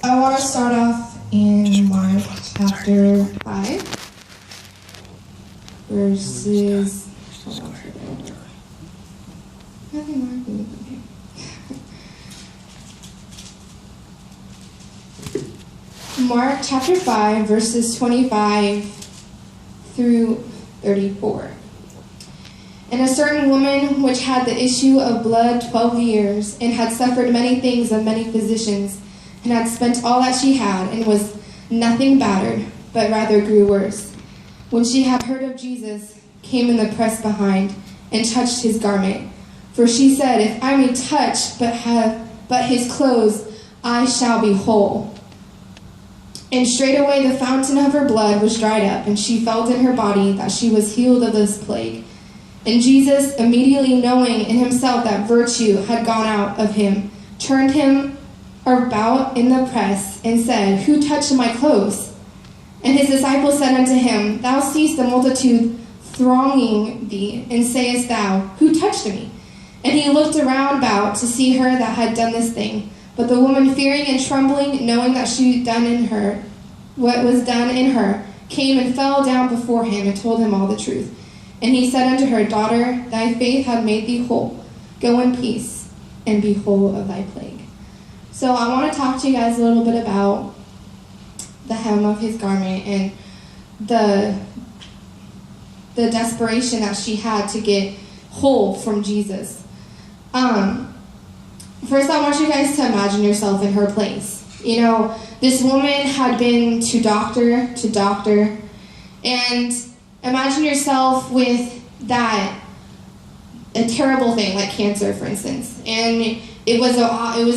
I want to start off in Mark chapter 5, verses... Nothing marking. Okay. Mark chapter 5, verses 25 through 34. And a certain woman which had the issue of blood 12 years, and had suffered many things of many physicians, and had spent all that she had, and was nothing bettered, but rather grew worse, when she had heard of Jesus, came in the press behind, and touched his garment. For she said, If I may touch but his clothes, I shall be whole. And straightway the fountain of her blood was dried up, and she felt in her body that she was healed of this plague. And Jesus, immediately knowing in himself that virtue had gone out of him, turned him about in the press, and said, Who touched my clothes? And his disciples said unto him, Thou seest the multitude thronging thee, and sayest thou, Who touched me? And he looked around about to see her that had done this thing. But the woman, fearing and trembling, knowing that she done in her what was done in her, came and fell down before him, and told him all the truth. And he said unto her, Daughter, thy faith hath made thee whole. Go in peace, and be whole of thy plague. So I want to talk to you guys a little bit about the hem of his garment and the desperation that she had to get whole from Jesus. First, I want you guys to imagine yourself in her place. You know, this woman had been to doctor, and imagine yourself with a terrible thing like cancer, for instance. And it was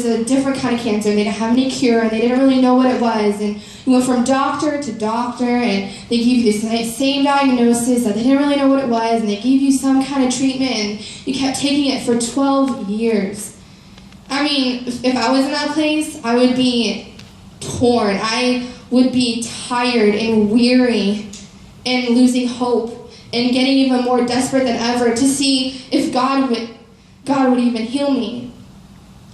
a different kind of cancer. They didn't have any cure, and they didn't really know what it was. And you went from doctor to doctor, and they gave you the same diagnosis that they didn't really know what it was, and they gave you some kind of treatment, and you kept taking it for 12 years. I mean, if I was in that place, I would be torn. I would be tired and weary and losing hope and getting even more desperate than ever to see if God would even heal me.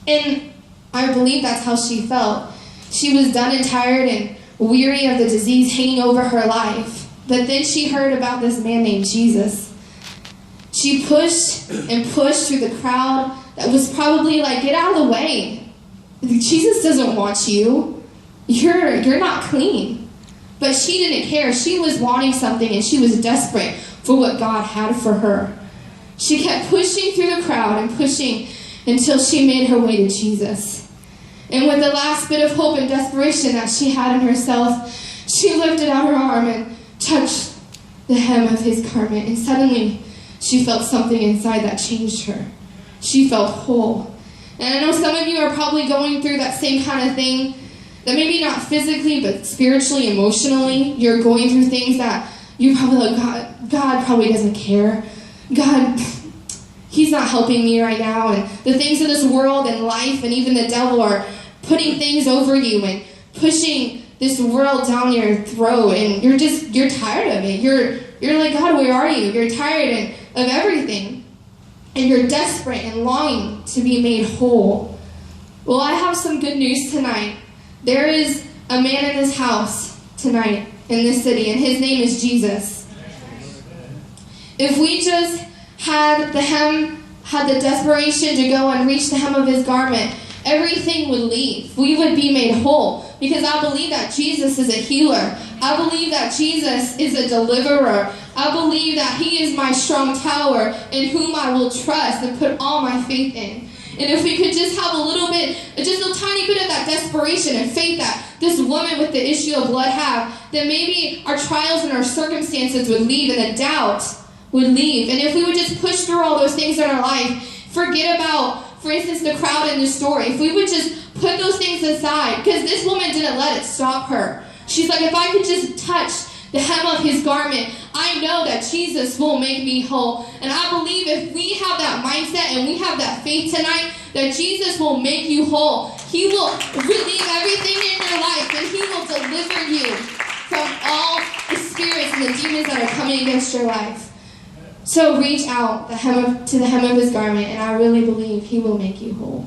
And I believe that's how she felt. She was done and tired and weary of the disease hanging over her life. But then she heard about this man named Jesus. She pushed and pushed through the crowd that was probably like, get out of the way. Jesus doesn't want you. You're not clean. But she didn't care. She was wanting something, and she was desperate for what God had for her. She kept pushing through the crowd and pushing until she made her way to Jesus. And with the last bit of hope and desperation that she had in herself, she lifted out her arm and touched the hem of his garment. And suddenly, she felt something inside that changed her. She felt whole. And I know some of you are probably going through that same kind of thing, that maybe not physically, but spiritually, emotionally, you're going through things that you're probably like, God probably doesn't care. God, he's not helping me right now. And the things of this world and life and even the devil are putting things over you and pushing this world down your throat. And you're tired of it. You're like, God, where are you? You're tired of everything. And you're desperate and longing to be made whole. Well, I have some good news tonight. There is a man in this house tonight in this city, and his name is Jesus. If we just had the desperation to go and reach the hem of his garment, everything would leave. We would be made whole, because I believe that Jesus is a healer. I believe that Jesus is a deliverer. I believe that he is my strong tower in whom I will trust and put all my faith in. And if we could just have a little bit, just a tiny bit of that desperation and faith that this woman with the issue of blood had, then maybe our trials and our circumstances would leave and the doubt would leave. And if we would just push through all those things in our life, forget about, for instance, the crowd in the story. If we would just put those things aside, because this woman didn't let it stop her. She's like, if I could just touch the hem of his garment, I know that Jesus will make me whole. And I believe if we have that mindset and we have that faith tonight, that Jesus will make you whole. He will relieve everything in your life, and he will deliver you from all the spirits and the demons that are coming against your life. So reach out to the hem of his garment, and I really believe he will make you whole.